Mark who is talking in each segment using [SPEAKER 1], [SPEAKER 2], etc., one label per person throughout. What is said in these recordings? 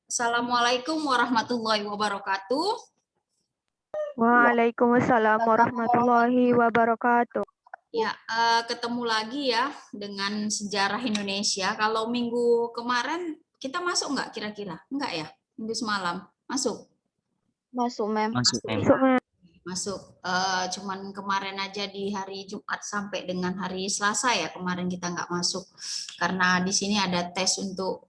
[SPEAKER 1] Assalamualaikum warahmatullahi wabarakatuh.
[SPEAKER 2] Waalaikumsalam warahmatullahi wabarakatuh.
[SPEAKER 1] Ya, ketemu lagi ya dengan sejarah Indonesia. Kalau minggu kemarin kita masuk nggak kira-kira? Enggak ya? Minggu semalam masuk.
[SPEAKER 3] Masuk, Mem.
[SPEAKER 1] Masuk ya.
[SPEAKER 2] Masuk, Mem.
[SPEAKER 1] Masuk. Cuman kemarin aja di hari Jumat sampai dengan hari Selasa ya kemarin kita nggak masuk karena di sini ada tes untuk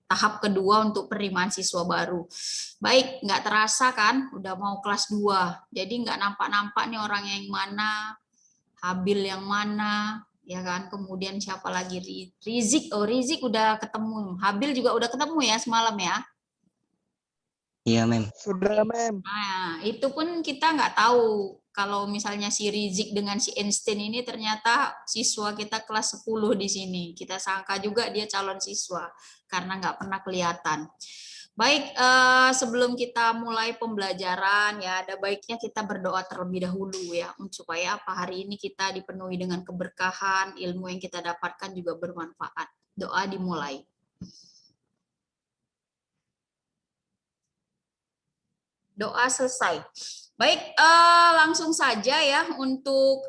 [SPEAKER 1] tahap kedua untuk penerimaan siswa baru. Baik, nggak terasa kan udah mau kelas 2. Jadi nggak nampak-nampak nih orang yang mana, Habil yang mana, ya kan? Kemudian siapa lagi? Rizik. Oh, Rizik udah ketemu. Habil juga udah ketemu ya semalam ya.
[SPEAKER 4] Iya, Mem.
[SPEAKER 5] Sudah, Mem.
[SPEAKER 1] Nah, itu pun kita nggak tahu kalau misalnya si Rizik dengan si Einstein ini ternyata siswa kita kelas 10 di sini. Kita sangka juga dia calon siswa karena nggak pernah kelihatan. Baik, sebelum kita mulai pembelajaran ya ada baiknya kita berdoa terlebih dahulu ya supaya apa hari ini kita dipenuhi dengan keberkahan, ilmu yang kita dapatkan juga bermanfaat. Doa dimulai. Doa selesai. Baik, langsung saja ya untuk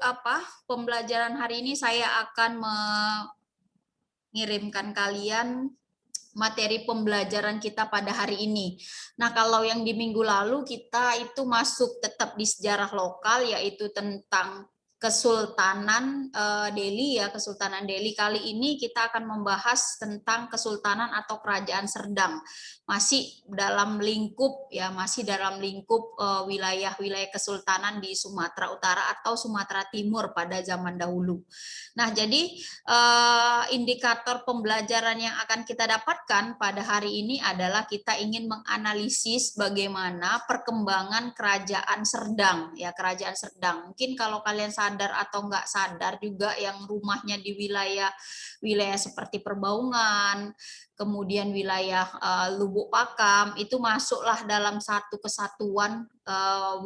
[SPEAKER 1] pembelajaran hari ini saya akan mengirimkan kalian materi pembelajaran kita pada hari ini. Nah, kalau yang di minggu lalu kita itu masuk tetap di sejarah lokal yaitu tentang Kesultanan Delhi ya, Kesultanan Delhi. Kali ini kita akan membahas tentang Kesultanan atau Kerajaan Serdang. Masih dalam lingkup ya, masih dalam lingkup wilayah-wilayah kesultanan di Sumatera Utara atau Sumatera Timur pada zaman dahulu. Nah, jadi indikator pembelajaran yang akan kita dapatkan pada hari ini adalah kita ingin menganalisis bagaimana perkembangan Kerajaan Serdang ya, Kerajaan Serdang. Mungkin kalau kalian sadar atau nggak sadar juga yang rumahnya di wilayah seperti Perbaungan, kemudian wilayah Lubuk Pakam itu masuklah dalam satu kesatuan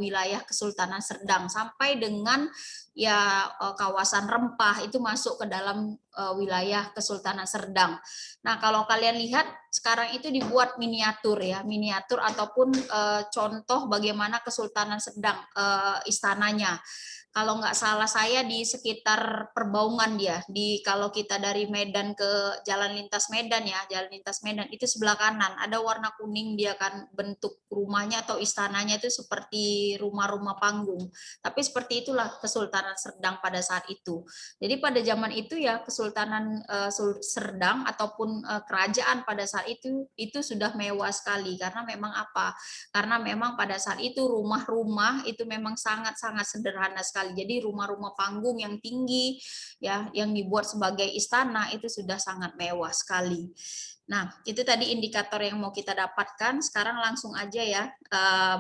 [SPEAKER 1] wilayah Kesultanan Serdang sampai dengan ya kawasan Rempah itu masuk ke dalam wilayah Kesultanan Serdang. Nah, kalau kalian lihat sekarang itu dibuat miniatur ya, miniatur ataupun contoh bagaimana Kesultanan Serdang istananya. Kalau nggak salah saya di sekitar Perbaungan dia, kalau kita dari Medan ke Jalan Lintas Medan ya, Jalan Lintas Medan itu sebelah kanan ada warna kuning dia kan, bentuk rumahnya atau istananya itu seperti rumah-rumah panggung. Tapi seperti itulah Kesultanan Serdang pada saat itu. Jadi pada zaman itu ya Kesultanan Serdang ataupun kerajaan pada saat itu sudah mewah sekali karena memang apa? Karena memang pada saat itu rumah-rumah itu memang sangat-sangat sederhana sekali. Jadi rumah-rumah panggung yang tinggi ya yang dibuat sebagai istana itu sudah sangat mewah sekali. Nah, itu tadi indikator yang mau kita dapatkan. Sekarang langsung aja ya,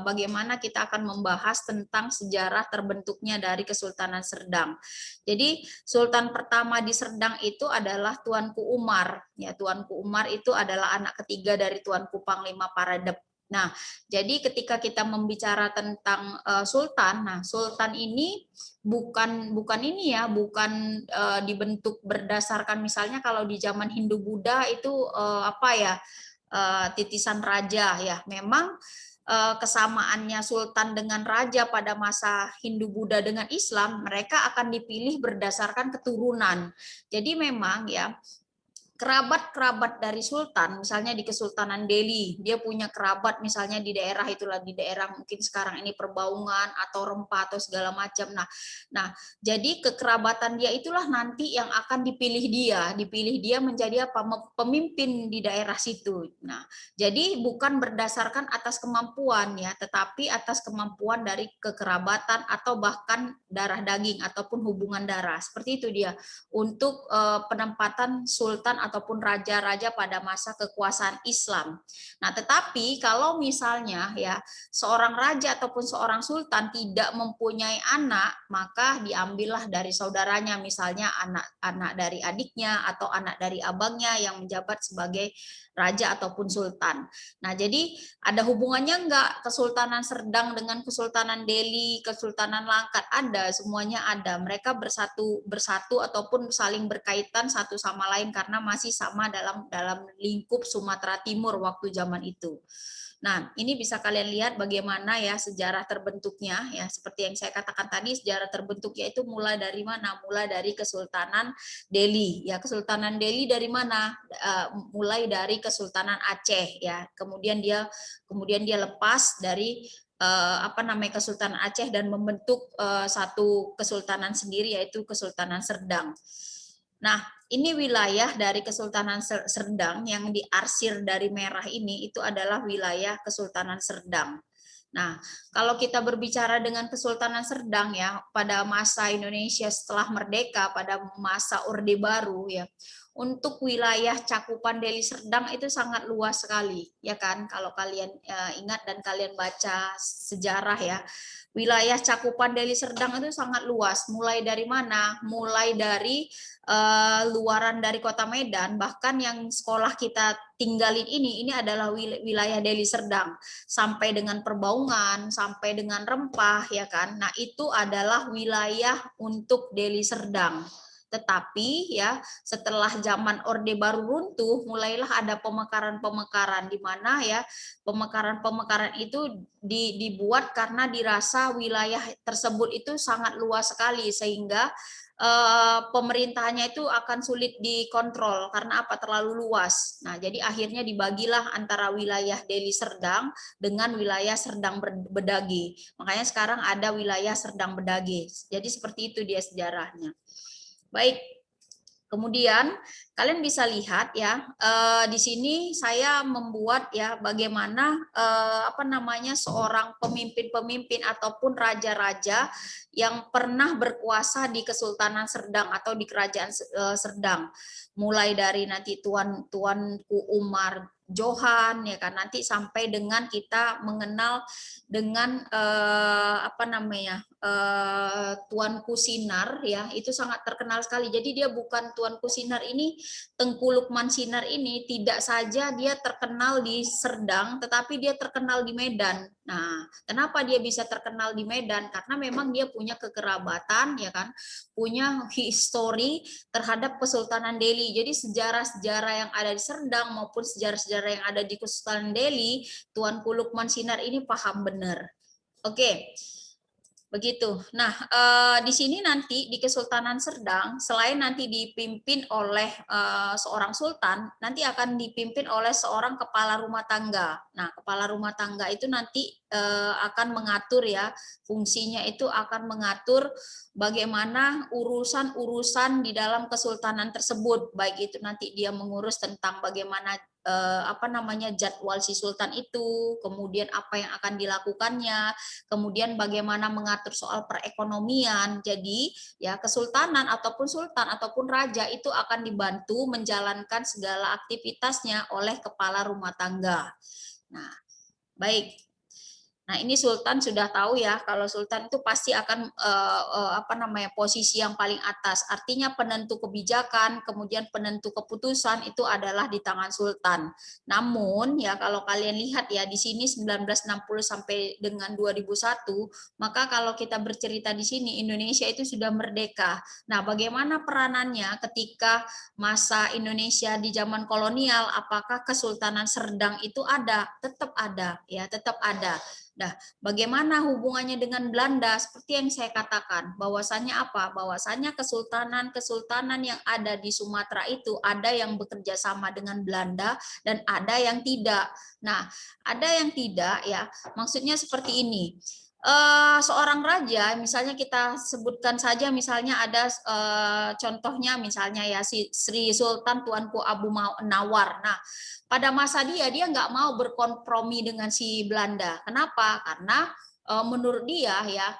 [SPEAKER 1] bagaimana kita akan membahas tentang sejarah terbentuknya dari Kesultanan Serdang. Jadi, Sultan pertama di Serdang itu adalah Tuanku Umar. Ya, Tuanku Umar itu adalah anak ketiga dari Tuanku Panglima Paradep. Nah, jadi ketika kita membicara tentang sultan, nah sultan ini bukan ini ya, bukan dibentuk berdasarkan misalnya kalau di zaman Hindu Buddha itu titisan raja ya. Memang kesamaannya sultan dengan raja pada masa Hindu Buddha dengan Islam, mereka akan dipilih berdasarkan keturunan. Jadi memang ya kerabat-kerabat dari sultan, misalnya di Kesultanan Delhi, dia punya kerabat misalnya di daerah itulah, di daerah mungkin sekarang ini Perbaungan atau Rempah atau segala macam. Nah, jadi kekerabatan dia itulah nanti yang akan dipilih dia menjadi apa? Pemimpin di daerah situ. Nah, jadi bukan berdasarkan atas kemampuan ya, tetapi atas kemampuan dari kekerabatan atau bahkan darah daging ataupun hubungan darah. Seperti itu dia untuk penempatan sultan ataupun raja-raja pada masa kekuasaan Islam. Nah, tetapi kalau misalnya ya seorang raja ataupun seorang sultan tidak mempunyai anak, maka diambillah dari saudaranya, misalnya anak dari adiknya atau anak dari abangnya yang menjabat sebagai raja ataupun sultan. Nah, jadi ada hubungannya enggak Kesultanan Serdang dengan Kesultanan Delhi, Kesultanan Langkat? Ada, semuanya ada. Mereka bersatu ataupun saling berkaitan satu sama lain karena masih sama dalam lingkup Sumatera Timur waktu zaman itu. Nah, ini bisa kalian lihat bagaimana ya sejarah terbentuknya ya, seperti yang saya katakan tadi, sejarah terbentuknya itu mulai dari mana? Mulai dari Kesultanan Delhi. Ya, Kesultanan Delhi dari mana? Mulai dari Kesultanan Aceh ya. Kemudian dia lepas dari Kesultanan Aceh dan membentuk satu kesultanan sendiri, yaitu Kesultanan Serdang. Nah, ini wilayah dari Kesultanan Serdang yang diarsir dari merah ini itu adalah wilayah Kesultanan Serdang. Nah, kalau kita berbicara dengan Kesultanan Serdang ya, pada masa Indonesia setelah merdeka, pada masa Orde Baru ya, untuk wilayah cakupan Deli Serdang itu sangat luas sekali, ya kan? Kalau kalian ingat dan kalian baca sejarah ya, wilayah cakupan Deli Serdang itu sangat luas. Mulai dari mana? Mulai dari luaran dari kota Medan, bahkan yang sekolah kita tinggalin ini adalah wilayah Deli Serdang, sampai dengan Perbaungan, sampai dengan Rempah, ya kan? Nah, itu adalah wilayah untuk Deli Serdang. Tetapi ya setelah zaman Orde Baru runtuh, mulailah ada pemekaran-pemekaran di mana ya pemekaran-pemekaran itu dibuat karena dirasa wilayah tersebut itu sangat luas sekali, sehingga pemerintahnya itu akan sulit dikontrol karena apa, terlalu luas. Nah, jadi akhirnya dibagilah antara wilayah Deli Serdang dengan wilayah Serdang Bedage. Makanya sekarang ada wilayah Serdang Bedage. Jadi seperti itu dia sejarahnya. Baik, kemudian kalian bisa lihat ya, di sini saya membuat ya bagaimana seorang pemimpin-pemimpin ataupun raja-raja yang pernah berkuasa di Kesultanan Serdang atau di Kerajaan Serdang. Mulai dari nanti Tuanku Umar Johan ya kan, nanti sampai dengan kita mengenal dengan Tuanku Sinar ya, itu sangat terkenal sekali. Jadi dia bukan Tuanku Sinar ini, Tengku Lukman Sinar ini tidak saja dia terkenal di Serdang, tetapi dia terkenal di Medan. Nah, kenapa dia bisa terkenal di Medan? Karena memang dia punya kekerabatan ya kan, punya histori terhadap Kesultanan Delhi. Jadi sejarah-sejarah yang ada di Serdang maupun sejarah-sejarah yang ada di Kesultanan Delhi, Tuanku Lukman Sinar ini paham benar. Oke. Begitu. Nah, di sini nanti di Kesultanan Serdang, selain nanti dipimpin oleh seorang sultan, nanti akan dipimpin oleh seorang kepala rumah tangga. Nah, kepala rumah tangga itu nanti akan mengatur ya, fungsinya itu akan mengatur bagaimana urusan-urusan di dalam kesultanan tersebut, baik itu nanti dia mengurus tentang bagaimana jadwal si sultan itu, kemudian apa yang akan dilakukannya, kemudian bagaimana mengatur soal perekonomian. Jadi ya kesultanan ataupun sultan ataupun raja itu akan dibantu menjalankan segala aktivitasnya oleh kepala rumah tangga. Nah, baik. Nah, ini sultan sudah tahu ya, kalau sultan itu pasti akan posisi yang paling atas. Artinya penentu kebijakan, kemudian penentu keputusan itu adalah di tangan sultan. Namun ya kalau kalian lihat ya di sini 1960 sampai dengan 2001, maka kalau kita bercerita di sini Indonesia itu sudah merdeka. Nah, bagaimana peranannya ketika masa Indonesia di zaman kolonial? Apakah Kesultanan Serdang itu ada? Tetap ada ya, tetap ada. Nah, bagaimana hubungannya dengan Belanda? Seperti yang saya katakan, bahwasannya apa? Bahwasannya kesultanan yang ada di Sumatera itu ada yang bekerja sama dengan Belanda dan ada yang tidak. Nah, ada yang tidak ya, maksudnya seperti ini. Seorang raja, misalnya kita sebutkan saja, misalnya ada contohnya misalnya ya si Sri Sultan Tuanku Abu Nawar. Nah, pada masa dia nggak mau berkompromi dengan si Belanda. Kenapa? Karena menurut dia ya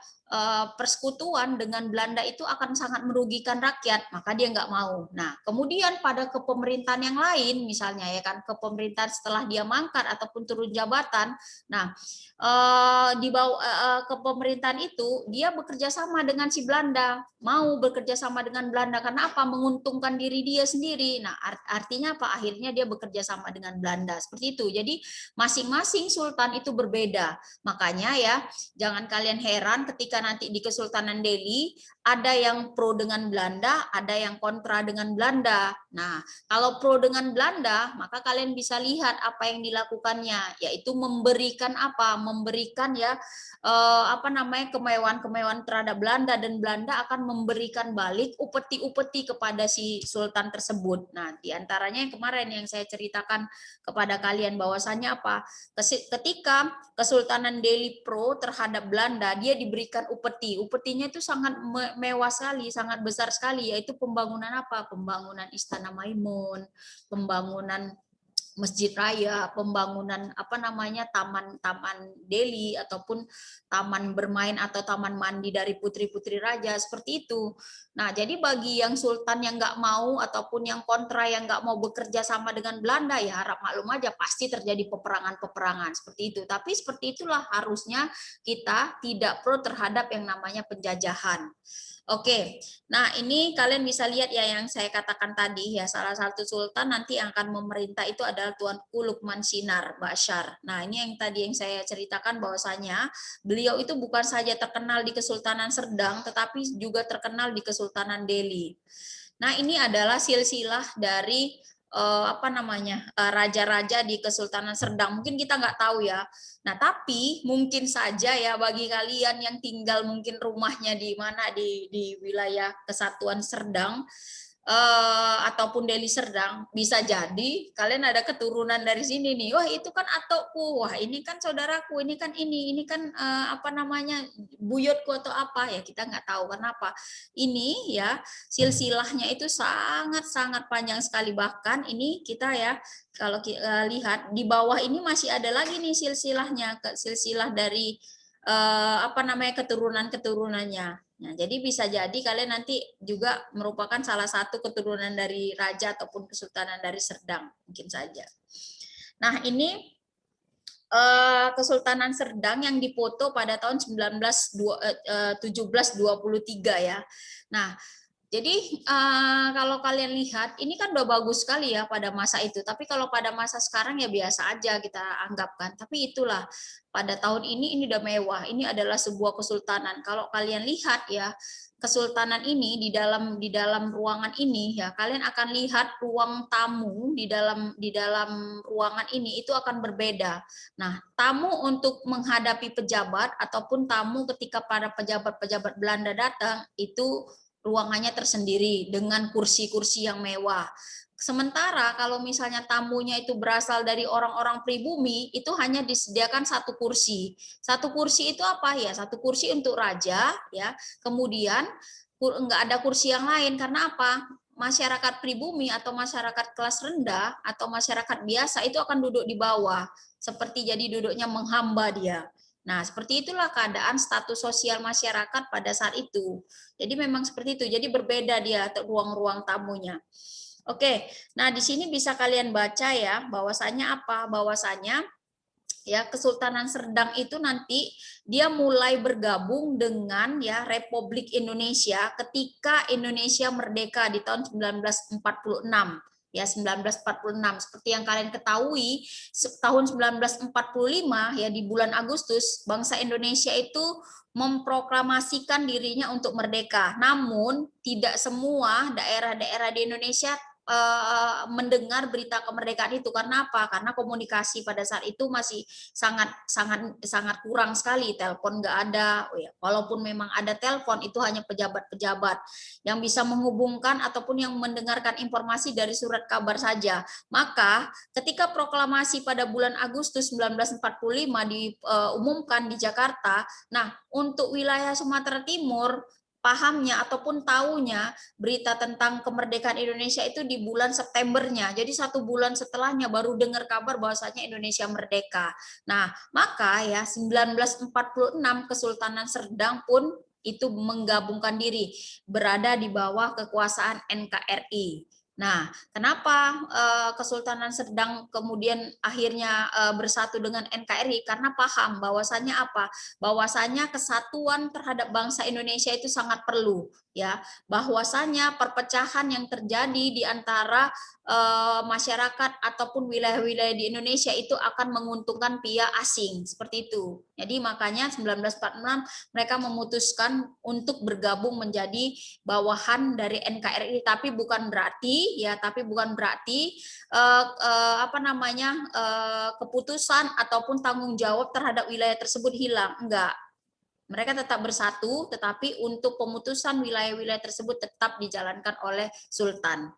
[SPEAKER 1] persekutuan dengan Belanda itu akan sangat merugikan rakyat, maka dia nggak mau. Nah, kemudian pada kepemerintahan yang lain, misalnya ya kan kepemerintahan setelah dia mangkat ataupun turun jabatan, nah di bawah kepemerintahan itu dia bekerja sama dengan si Belanda, mau bekerja sama dengan Belanda karena apa? Menguntungkan diri dia sendiri. Nah, artinya apa? Akhirnya dia bekerja sama dengan Belanda. Seperti itu. Jadi masing-masing sultan itu berbeda. Makanya ya, jangan kalian heran ketika nanti di Kesultanan Delhi ada yang pro dengan Belanda, ada yang kontra dengan Belanda. Nah, kalau pro dengan Belanda, maka kalian bisa lihat apa yang dilakukannya, yaitu memberikan apa? Memberikan ya kemewahan-kemewahan terhadap Belanda, dan Belanda akan memberikan balik upeti-upeti kepada si sultan tersebut. Nah, diantaranya yang kemarin yang saya ceritakan kepada kalian bahwasannya apa? Ketika Kesultanan Delhi pro terhadap Belanda, dia diberikan upeti. Upetinya itu sangat mewah sekali, sangat besar sekali, yaitu pembangunan apa? Pembangunan Istana Maimun, pembangunan Masjid Raya, pembangunan taman-taman Delhi ataupun taman bermain atau taman mandi dari putri-putri raja, seperti itu. Nah, jadi bagi yang sultan yang nggak mau ataupun yang kontra, yang nggak mau bekerja sama dengan Belanda, ya harap maklum aja pasti terjadi peperangan-peperangan seperti itu. Tapi seperti itulah harusnya kita tidak pro terhadap yang namanya penjajahan. Oke, nah ini kalian bisa lihat ya yang saya katakan tadi ya, salah satu sultan nanti yang akan memerintah itu adalah Tuanku Lukman Sinar Bashar. Nah ini yang tadi yang saya ceritakan bahwasanya beliau itu bukan saja terkenal di Kesultanan Serdang, tetapi juga terkenal di Kesultanan Delhi. Nah ini adalah silsilah dari raja-raja di Kesultanan Serdang. Mungkin kita nggak tahu ya. Nah, tapi mungkin saja ya bagi kalian yang tinggal mungkin rumahnya di mana di wilayah Kesatuan Serdang ataupun Deli Serdang, bisa jadi kalian ada keturunan dari sini nih. Wah, itu kan atokku. Wah, ini kan saudaraku, ini kan kan buyutku atau apa ya, kita nggak tahu kenapa. Ini ya silsilahnya itu sangat-sangat panjang sekali, bahkan ini kita ya kalau lihat di bawah ini masih ada lagi nih silsilahnya, silsilah dari keturunan-keturunannya. Nah, jadi bisa jadi kalian nanti juga merupakan salah satu keturunan dari raja ataupun kesultanan dari Serdang, mungkin saja. Nah, ini Kesultanan Serdang yang dipoto pada tahun 1723 ya. Nah, jadi kalau kalian lihat, ini kan udah bagus sekali ya pada masa itu. Tapi kalau pada masa sekarang ya biasa aja kita anggapkan. Tapi itulah pada tahun ini udah mewah. Ini adalah sebuah kesultanan. Kalau kalian lihat ya, kesultanan ini di dalam ruangan ini ya, kalian akan lihat ruang tamu di dalam ruangan ini itu akan berbeda. Nah, tamu untuk menghadapi pejabat ataupun tamu ketika para pejabat-pejabat Belanda datang itu ruangannya tersendiri dengan kursi-kursi yang mewah. Sementara kalau misalnya tamunya itu berasal dari orang-orang pribumi, itu hanya disediakan satu kursi. Satu kursi itu apa ya? Satu kursi untuk raja, ya. Kemudian nggak ada kursi yang lain karena apa? Masyarakat pribumi atau masyarakat kelas rendah atau masyarakat biasa itu akan duduk di bawah, seperti jadi duduknya menghamba dia. Nah, seperti itulah keadaan status sosial masyarakat pada saat itu. Jadi memang seperti itu. Jadi berbeda dia ruang-ruang tamunya. Oke, nah di sini bisa kalian baca ya bahwasanya apa? Bahwasanya ya Kesultanan Serdang itu nanti dia mulai bergabung dengan ya Republik Indonesia ketika Indonesia merdeka di tahun 1946. Ya 1946, seperti yang kalian ketahui tahun 1945 ya di bulan Agustus bangsa Indonesia itu memproklamasikan dirinya untuk merdeka. Namun tidak semua daerah-daerah di Indonesia mendengar berita kemerdekaan itu. Karena apa? Karena komunikasi pada saat itu masih sangat kurang sekali. Telepon nggak ada. Walaupun memang ada telepon, itu hanya pejabat-pejabat yang bisa menghubungkan ataupun yang mendengarkan informasi dari surat kabar saja. Maka ketika proklamasi pada bulan Agustus 1945 diumumkan di Jakarta, nah untuk wilayah Sumatera Timur pahamnya ataupun taunya berita tentang kemerdekaan Indonesia itu di bulan Septembernya. Jadi 1 bulan setelahnya baru dengar kabar bahwasanya Indonesia merdeka. Nah, maka ya 1946 Kesultanan Serdang pun itu menggabungkan diri, berada di bawah kekuasaan NKRI. Nah, kenapa Kesultanan Serdang kemudian akhirnya bersatu dengan NKRI? Karena paham bahwasanya apa? Bahwasanya kesatuan terhadap bangsa Indonesia itu sangat perlu, ya. Bahwasanya perpecahan yang terjadi di antara masyarakat ataupun wilayah-wilayah di Indonesia itu akan menguntungkan pihak asing, seperti itu. Jadi makanya 1946 mereka memutuskan untuk bergabung menjadi bawahan dari NKRI, tapi bukan berarti ya, tapi bukan berarti keputusan ataupun tanggung jawab terhadap wilayah tersebut hilang. Enggak. Mereka tetap bersatu, tetapi untuk pemutusan wilayah-wilayah tersebut tetap dijalankan oleh sultan.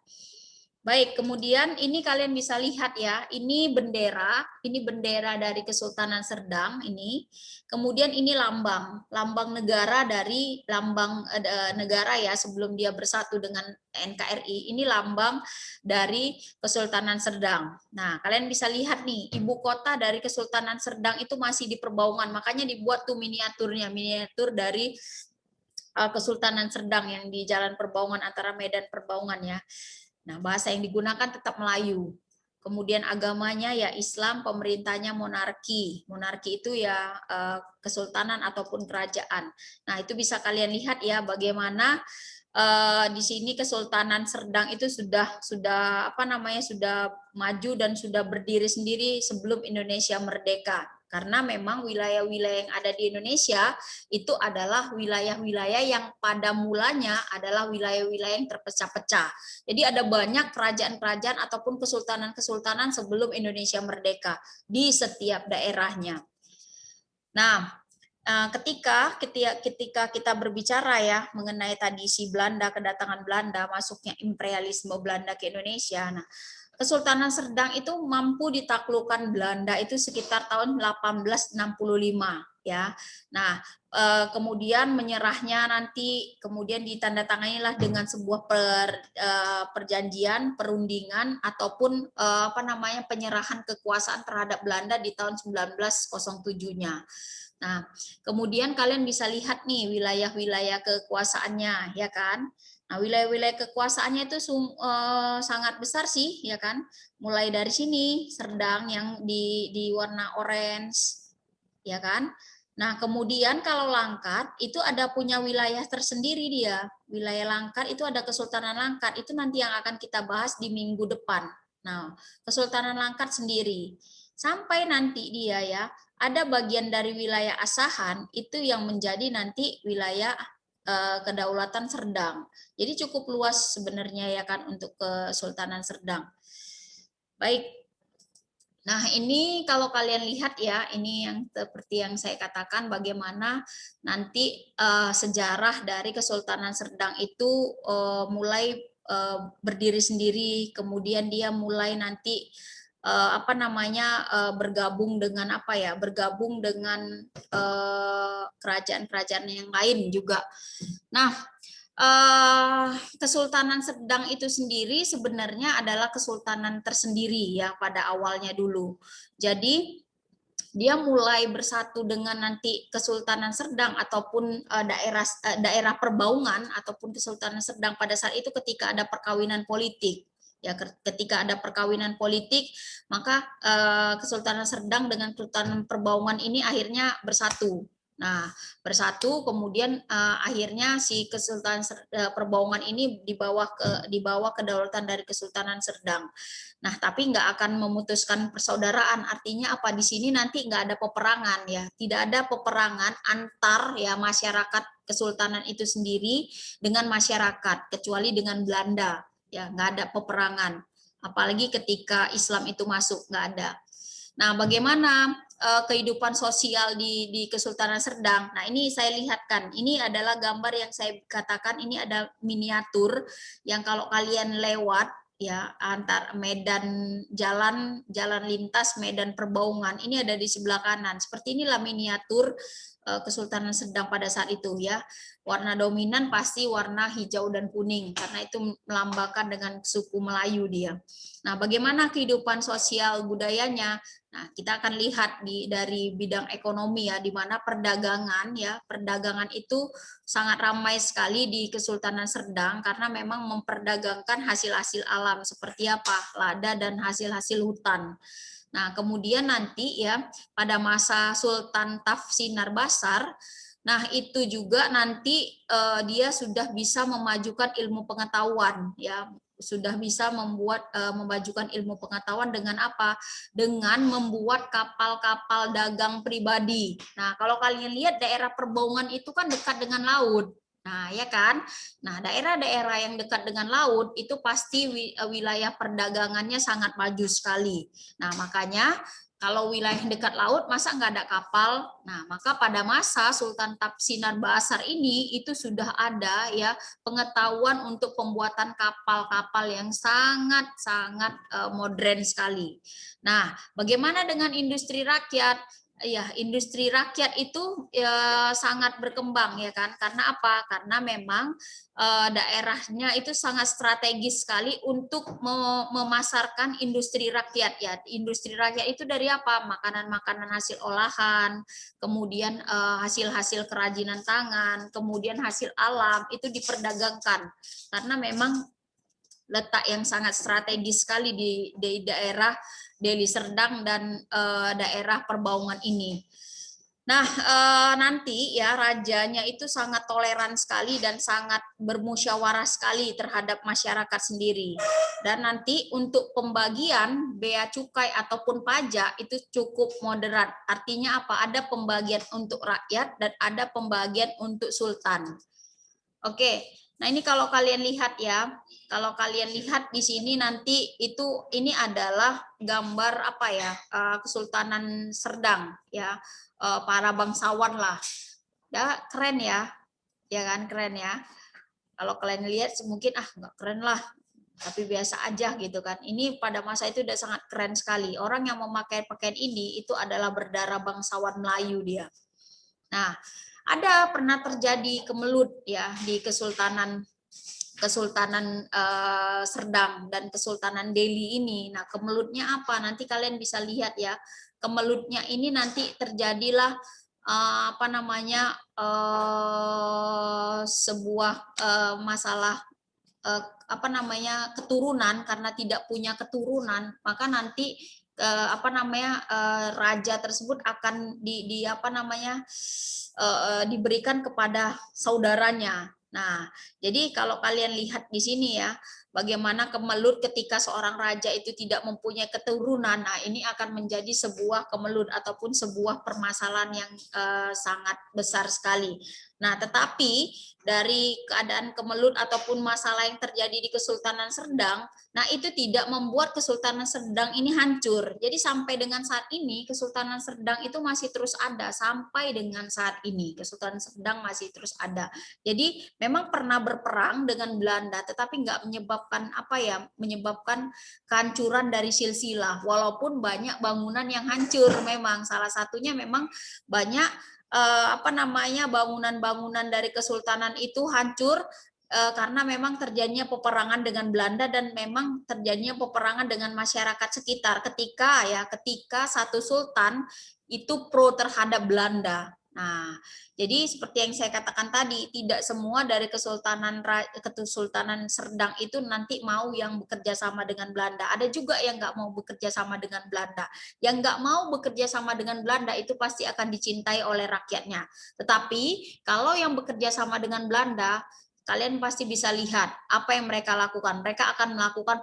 [SPEAKER 1] Baik, kemudian ini kalian bisa lihat ya, ini bendera dari Kesultanan Serdang ini. Kemudian ini lambang negara dari lambang negara ya sebelum dia bersatu dengan NKRI. Ini lambang dari Kesultanan Serdang. Nah, kalian bisa lihat nih, ibu kota dari Kesultanan Serdang itu masih di Perbaungan, makanya dibuat tuh miniatur dari Kesultanan Serdang yang di Jalan Perbaungan antara Medan Perbaungan ya. Nah, bahasa yang digunakan tetap Melayu. Kemudian agamanya ya Islam, pemerintahnya monarki. Monarki itu ya kesultanan ataupun kerajaan. Nah, itu bisa kalian lihat ya bagaimana di sini Kesultanan Serdang itu sudah maju dan sudah berdiri sendiri sebelum Indonesia merdeka. Karena memang wilayah-wilayah yang ada di Indonesia itu adalah wilayah-wilayah yang pada mulanya adalah wilayah-wilayah yang terpecah-pecah. Jadi ada banyak kerajaan-kerajaan ataupun kesultanan-kesultanan sebelum Indonesia merdeka di setiap daerahnya. Nah, ketika kita berbicara ya mengenai tadi si Belanda, kedatangan Belanda, masuknya imperialisme Belanda ke Indonesia. Nah, Kesultanan Serdang itu mampu ditaklukkan Belanda itu sekitar tahun 1865 ya. Nah, kemudian menyerahnya nanti kemudian ditandatanganilah dengan sebuah perjanjian, perundingan ataupun penyerahan kekuasaan terhadap Belanda di tahun 1907-nya. Nah, kemudian kalian bisa lihat nih wilayah-wilayah kekuasaannya, ya kan? Nah, wilayah-wilayah kekuasaannya itu sangat besar sih, ya kan? Mulai dari sini, Serdang yang di warna orange, ya kan? Nah, kemudian kalau Langkat itu ada punya wilayah tersendiri dia. Wilayah Langkat itu ada Kesultanan Langkat, itu nanti yang akan kita bahas di minggu depan. Nah, Kesultanan Langkat sendiri. Sampai nanti dia ya, ada bagian dari wilayah Asahan itu yang menjadi nanti wilayah kedaulatan Serdang. Jadi cukup luas sebenarnya ya kan untuk Kesultanan Serdang. Baik. Nah, ini kalau kalian lihat ya, ini yang seperti yang saya katakan bagaimana nanti sejarah dari Kesultanan Serdang itu mulai berdiri sendiri, kemudian dia mulai nanti bergabung dengan bergabung dengan kerajaan-kerajaan yang lain juga. Nah, Kesultanan Serdang itu sendiri sebenarnya adalah kesultanan tersendiri ya pada awalnya dulu. Jadi dia mulai bersatu dengan nanti Kesultanan Serdang ataupun daerah Perbaungan ataupun Kesultanan Serdang pada saat itu ketika ada perkawinan politik. Ya, ketika ada perkawinan politik, maka Kesultanan Serdang dengan Kesultanan Perbaungan ini akhirnya bersatu. Nah, bersatu kemudian akhirnya si Kesultanan Perbaungan ini di bawah kedaulatan dari Kesultanan Serdang. Nah, tapi nggak akan memutuskan persaudaraan. Artinya apa di sini nanti nggak ada peperangan ya, tidak ada peperangan antar ya masyarakat Kesultanan itu sendiri dengan masyarakat kecuali dengan Belanda ya, nggak ada peperangan. Apalagi ketika Islam itu masuk nggak ada. Nah, bagaimana kehidupan sosial di Kesultanan Serdang? Nah, ini saya lihatkan. Ini adalah gambar yang saya katakan ini ada miniatur yang kalau kalian lewat ya antar medan jalan lintas Medan Perbaungan ini ada di sebelah kanan. Seperti inilah miniatur Kesultanan Serdang pada saat itu ya. Warna dominan pasti warna hijau dan kuning karena itu melambangkan dengan suku Melayu dia. Nah, bagaimana kehidupan sosial budayanya? Nah, kita akan lihat dari bidang ekonomi ya, di mana perdagangan itu sangat ramai sekali di Kesultanan Serdang karena memang memperdagangkan hasil-hasil alam seperti lada dan hasil-hasil hutan. Nah, kemudian nanti ya pada masa Sultan Tafsinar Basar, nah itu juga nanti dia sudah bisa memajukan ilmu pengetahuan ya, sudah bisa memajukan ilmu pengetahuan dengan apa? Dengan membuat kapal-kapal dagang pribadi. Nah, kalau kalian lihat daerah Perbaungan itu kan dekat dengan laut. Nah, ya kan? Nah, daerah-daerah yang dekat dengan laut itu pasti wilayah perdagangannya sangat maju sekali. Nah, makanya kalau wilayah dekat laut masa nggak ada kapal? Nah, maka pada masa Sultan Tapsinan Baasar ini itu sudah ada ya pengetahuan untuk pembuatan kapal-kapal yang sangat-sangat modern sekali. Nah, bagaimana dengan industri rakyat? Ya, industri rakyat itu ya, sangat berkembang ya kan? Karena apa? Karena memang daerahnya itu sangat strategis sekali untuk memasarkan industri rakyat ya. Industri rakyat itu dari apa? Makanan-makanan hasil olahan, kemudian hasil-hasil kerajinan tangan, kemudian hasil alam itu diperdagangkan. Karena memang letak yang sangat strategis sekali di daerah Deli Serdang dan daerah Perbaungan ini. Nah, nanti ya rajanya itu sangat toleran sekali dan sangat bermusyawarah sekali terhadap masyarakat sendiri. Dan nanti untuk pembagian bea cukai ataupun pajak itu cukup moderat. Artinya apa? Ada pembagian untuk rakyat dan ada pembagian untuk sultan. Oke. Nah, ini kalau kalian lihat ya, kalau kalian lihat di sini nanti ini adalah gambar apa ya, Kesultanan Serdang ya, para bangsawan lah. Ya, keren ya kan keren ya. Kalau kalian lihat mungkin nggak keren lah, tapi biasa aja gitu kan. Ini pada masa itu udah sangat keren sekali. Orang yang memakai pakaian ini itu adalah berdarah bangsawan Melayu dia. Nah, ada pernah terjadi kemelut ya di Kesultanan Serdang dan Kesultanan Delhi ini. Nah, kemelutnya apa? Nanti kalian bisa lihat ya. Kemelutnya ini nanti terjadilah sebuah masalah keturunan. Karena tidak punya keturunan, maka nanti raja tersebut akan diberikan kepada saudaranya. Nah, jadi kalau kalian lihat di sini ya, bagaimana kemelut ketika seorang raja itu tidak mempunyai keturunan. Nah, ini akan menjadi sebuah kemelut ataupun sebuah permasalahan yang sangat besar sekali. Nah, tetapi dari keadaan kemelut ataupun masalah yang terjadi di Kesultanan Serdang, nah itu tidak membuat Kesultanan Serdang ini hancur. Jadi sampai dengan saat ini Kesultanan Serdang itu masih terus ada. Sampai dengan saat ini Kesultanan Serdang masih terus ada. Jadi memang pernah berperang dengan Belanda, tetapi nggak menyebabkan kehancuran dari silsilah. Walaupun banyak bangunan yang hancur, memang salah satunya memang banyak bangunan-bangunan dari kesultanan itu hancur karena memang terjadinya peperangan dengan Belanda dan memang terjadinya peperangan dengan masyarakat sekitar ketika satu sultan itu pro terhadap Belanda. Nah, jadi seperti yang saya katakan tadi, tidak semua dari Kesultanan Serdang itu nanti mau yang bekerja sama dengan Belanda. Ada juga yang nggak mau bekerja sama dengan Belanda. Yang nggak mau bekerja sama dengan Belanda itu pasti akan dicintai oleh rakyatnya. Tetapi kalau yang bekerja sama dengan Belanda, kalian pasti bisa lihat apa yang mereka lakukan. Mereka akan melakukan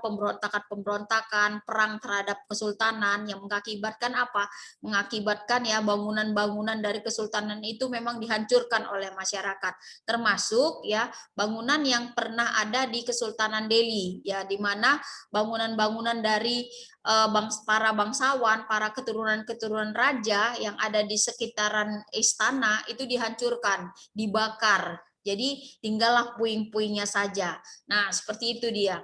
[SPEAKER 1] pemberontakan, perang terhadap kesultanan yang mengakibatkan apa? Mengakibatkan ya bangunan-bangunan dari kesultanan itu memang dihancurkan oleh masyarakat. Termasuk ya bangunan yang pernah ada di Kesultanan Delhi ya, di mana bangunan-bangunan dari para bangsawan, para keturunan-keturunan raja yang ada di sekitaran istana itu dihancurkan, dibakar. Jadi tinggallah puing-puingnya saja. Nah, seperti itu dia.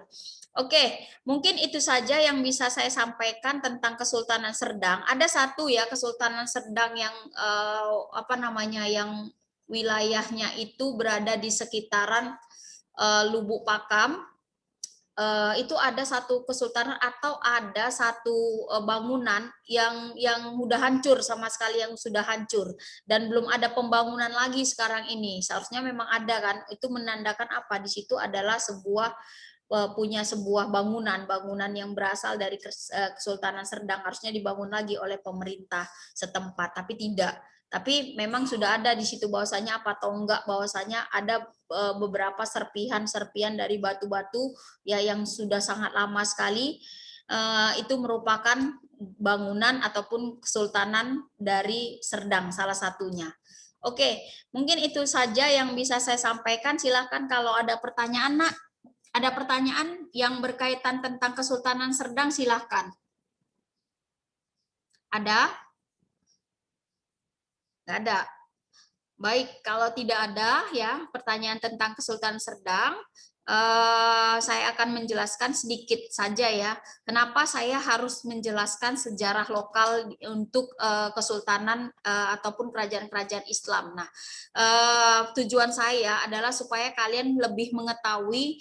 [SPEAKER 1] Oke, mungkin itu saja yang bisa saya sampaikan tentang Kesultanan Serdang. Ada satu ya Kesultanan Serdang yang yang wilayahnya itu berada di sekitaran Lubuk Pakam. Itu ada satu kesultanan atau ada satu bangunan yang sudah hancur sama sekali, yang sudah hancur dan belum ada pembangunan lagi sekarang ini. Seharusnya memang ada kan, itu menandakan apa? Di situ adalah punya sebuah bangunan yang berasal dari Kesultanan Serdang, harusnya dibangun lagi oleh pemerintah setempat, tapi tidak. Tapi memang sudah ada di situ bahwasanya apa atau enggak, bahwasanya ada beberapa serpihan dari batu-batu ya yang sudah sangat lama sekali. Itu merupakan bangunan ataupun kesultanan dari Serdang salah satunya. Oke, mungkin itu saja yang bisa saya sampaikan. Silakan kalau ada pertanyaan, Nak. Ada pertanyaan yang berkaitan tentang Kesultanan Serdang, silakan. Ada? Nggak ada. Baik, kalau tidak ada ya pertanyaan tentang Kesultanan Serdang, saya akan menjelaskan sedikit saja ya. Kenapa saya harus menjelaskan sejarah lokal untuk Kesultanan ataupun kerajaan-kerajaan Islam. Nah, tujuan saya adalah supaya kalian lebih mengetahui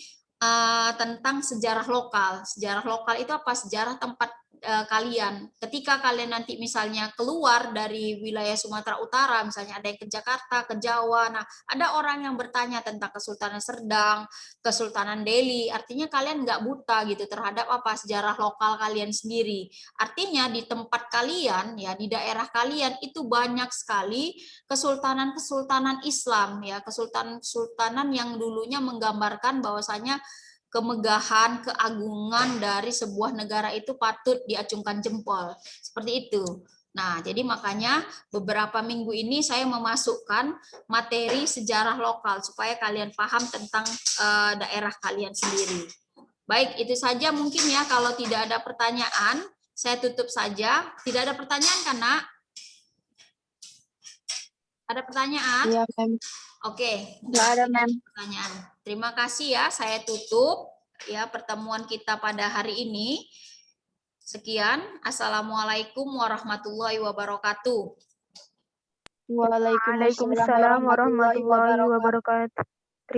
[SPEAKER 1] tentang sejarah lokal. Sejarah lokal itu apa? Sejarah tempat kalian. Ketika kalian nanti misalnya keluar dari wilayah Sumatera Utara, misalnya ada yang ke Jakarta, ke Jawa, nah ada orang yang bertanya tentang Kesultanan Serdang, Kesultanan Delhi, artinya kalian nggak buta gitu terhadap apa sejarah lokal kalian sendiri. Artinya di tempat kalian, ya di daerah kalian itu banyak sekali kesultanan-kesultanan Islam, ya kesultanan-kesultanan yang dulunya menggambarkan bahwasanya kemegahan, keagungan dari sebuah negara itu patut diacungkan jempol. Seperti itu. Nah, jadi makanya beberapa minggu ini saya memasukkan materi sejarah lokal supaya kalian paham tentang daerah kalian sendiri. Baik, itu saja mungkin ya. Kalau tidak ada pertanyaan, saya tutup saja. Tidak ada pertanyaan kan, Nak? Ada pertanyaan?
[SPEAKER 3] Iya, Mem.
[SPEAKER 1] Oke,
[SPEAKER 3] Nggak ada, Mem.
[SPEAKER 1] pertanyaan. Terima kasih ya, saya tutup ya pertemuan kita pada hari ini. Sekian, Assalamualaikum warahmatullahi wabarakatuh.
[SPEAKER 3] Waalaikumsalam
[SPEAKER 2] Waalaikumsalam warahmatullahi
[SPEAKER 3] wabarakatuh.
[SPEAKER 2] wabarakatuh.